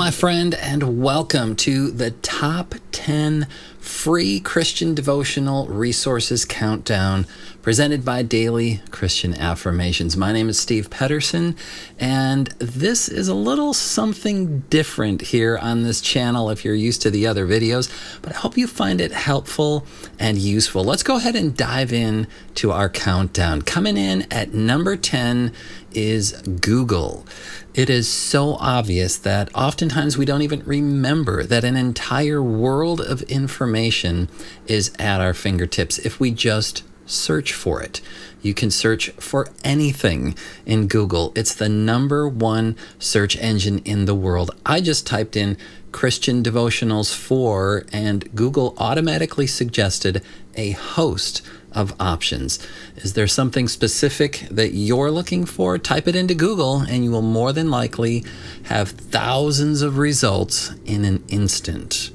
my friend, and welcome to the Top 10 Free Christian Devotional Resources Countdown, presented by Daily Christian Affirmations. My name is Steve Pedersen, and this is a little something different here on this channel if you're used to the other videos, but I hope you find it helpful and useful. Let's go ahead and dive in to our countdown. Coming in at number 10 is Google. It is so obvious that oftentimes we don't even remember that an entire world of information is at our fingertips if we just search for it. You can search for anything in Google. It's the number one search engine in the world. I just typed in Christian Devotionals 4 and Google automatically suggested a host of options. Is there something specific that you're looking for? Type it into Google and you will more than likely have thousands of results in an instant.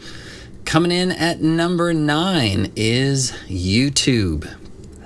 Coming in at number 9 is YouTube.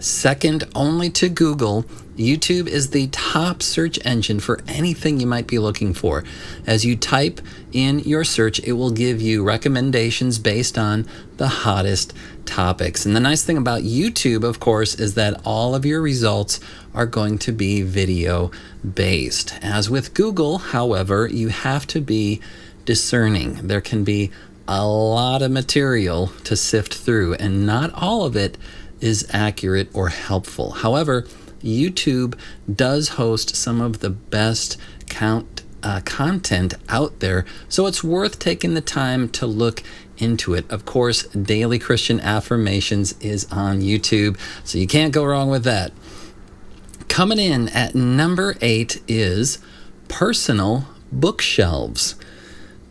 Second only to Google, YouTube is the top search engine for anything you might be looking for. As you type in your search, it will give you recommendations based on the hottest topics. And the nice thing about YouTube, of course, is that all of your results are going to be video based. As with Google, however, you have to be discerning. There can be a lot of material to sift through, and not all of it is accurate or helpful. However, YouTube does host some of the best content out there, so it's worth taking the time to look into it. Of course, Daily Christian Affirmations is on YouTube, so you can't go wrong with that. Coming in at number 8 is personal bookshelves.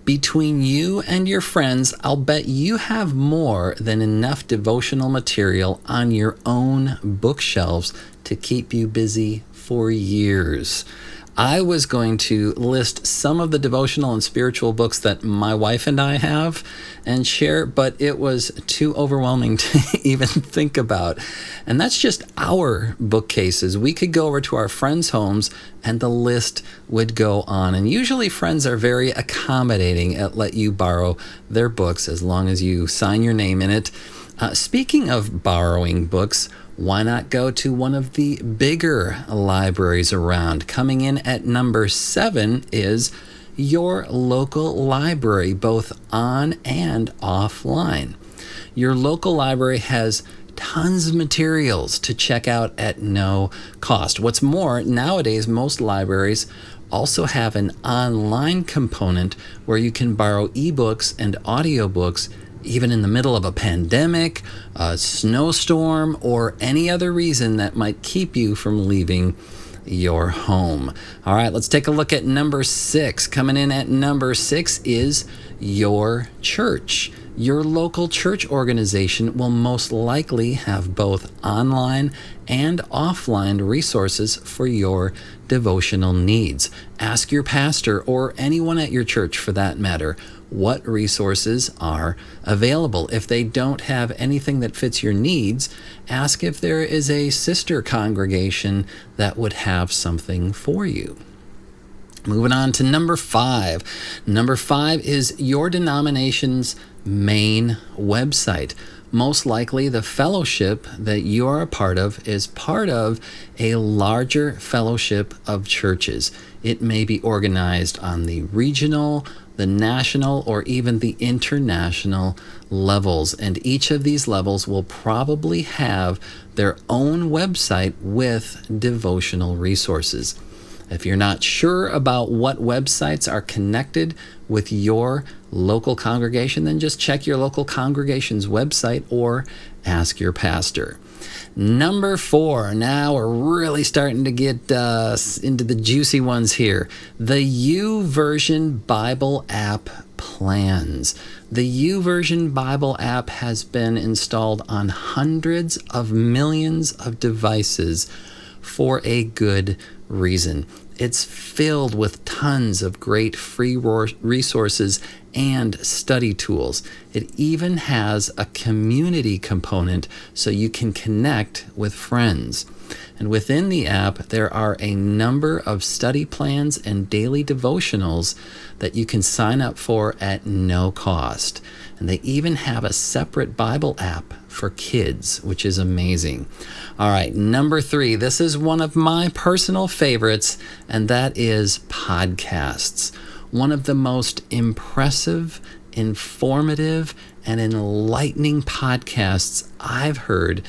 Between you and your friends, I'll bet you have more than enough devotional material on your own bookshelves to keep you busy for years. I was going to list some of the devotional and spiritual books that my wife and I have and share, but it was too overwhelming to even think about. And that's just our bookcases. We could go over to our friends' homes and the list would go on. And usually friends are very accommodating at let you borrow their books as long as you sign your name in it. Speaking of borrowing books, why not go to one of the bigger libraries around? Coming in at number 7 is your local library, both on and offline. Your local library has tons of materials to check out at no cost. What's more, nowadays most libraries also have an online component where you can borrow ebooks and audiobooks even in the middle of a pandemic, a snowstorm, or any other reason that might keep you from leaving your home. All right, let's take a look at number 6. Coming in at number 6 is your church. Your local church organization will most likely have both online and offline resources for your devotional needs. Ask your pastor or anyone at your church for that matter what resources are available. If they don't have anything that fits your needs, ask if there is a sister congregation that would have something for you. Moving on to number 5. Number 5 is your denomination's main website. Most likely the fellowship that you are a part of is part of a larger fellowship of churches. It may be organized on the regional, the national, or even the international levels. And each of these levels will probably have their own website with devotional resources. If you're not sure about what websites are connected with your local congregation, then just check your local congregation's website or ask your pastor. Number 4, now we're really starting to get into the juicy ones here. The YouVersion Bible app plans. The YouVersion Bible app has been installed on hundreds of millions of devices for a good reason. It's filled with tons of great free resources and study tools. It even has a community component so you can connect with friends. And within the app, there are a number of study plans and daily devotionals that you can sign up for at no cost. And they even have a separate Bible app for kids, which is amazing. All right, number 3, this is one of my personal favorites, and that is podcasts. One of the most impressive, informative, and enlightening podcasts I've heard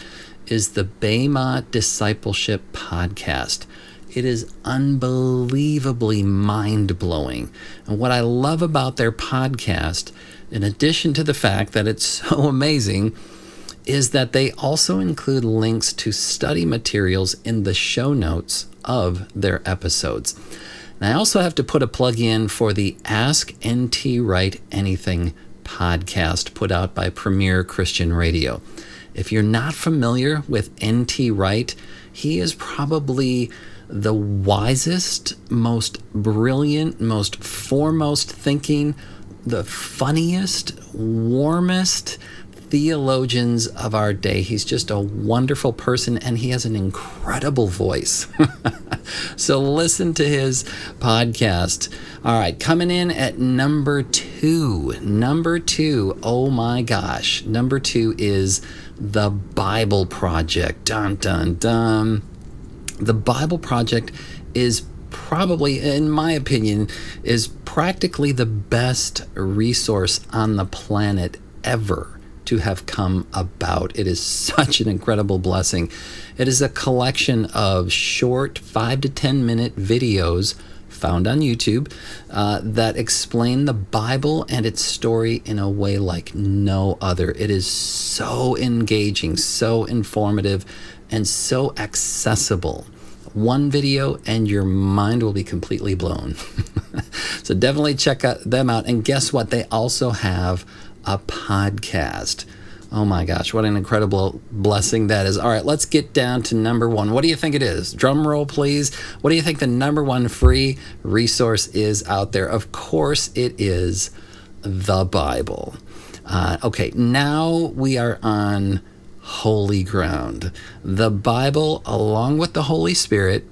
is the Bema Discipleship Podcast. It is unbelievably mind-blowing. And what I love about their podcast, in addition to the fact that it's so amazing, is that they also include links to study materials in the show notes of their episodes. And I also have to put a plug in for the Ask NT Wright Anything podcast put out by Premier Christian Radio. If you're not familiar with NT Wright, he is probably the wisest, most brilliant, most foremost thinking, the funniest, warmest theologians of our day. He's just a wonderful person, and he has an incredible voice. So listen to his podcast. All right, coming in at number 2. Number 2, oh my gosh. Number 2 is The Bible Project. Dun, dun, dun. The Bible Project is probably, in my opinion, is practically the best resource on the planet ever to have come about. It is such an incredible blessing. It is a collection of short 5 to 10 minute videos found on YouTube that explain the Bible and its story in a way like no other. It is so engaging, so informative, and so accessible. One video and your mind will be completely blown. So definitely check them out. And guess what? They also have a podcast. Oh my gosh, what an incredible blessing that is. All right, let's get down to number 1. What do you think it is? Drum roll, please. What do you think the number 1 free resource is out there? Of course, it is the Bible. Okay, now we are on holy ground. The Bible, along with the Holy Spirit,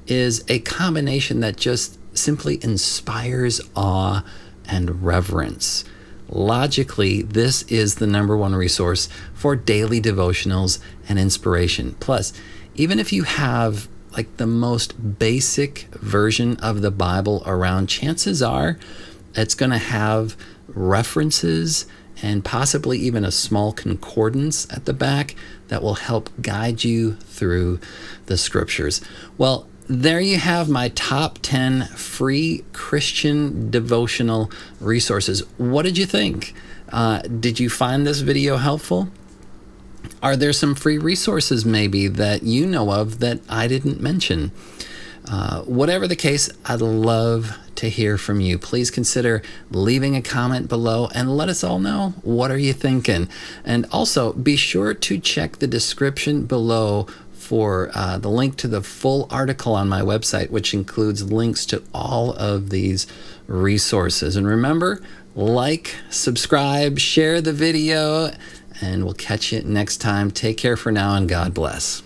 is a combination that just simply inspires awe and reverence. Logically, this is the number 1 resource for daily devotionals and inspiration. Plus, even if you have like the most basic version of the Bible around, chances are it's going to have references and possibly even a small concordance at the back that will help guide you through the scriptures. Well, there you have my top 10 free Christian devotional resources. What did you think? Did you find this video helpful? Are there some free resources maybe that you know of that I didn't mention? Whatever the case, I'd love to hear from you. Please consider leaving a comment below and let us all know, what are you thinking? And also be sure to check the description below for the link to the full article on my website, which includes links to all of these resources. And remember, like, subscribe, share the video, and we'll catch you next time. Take care for now, and God bless.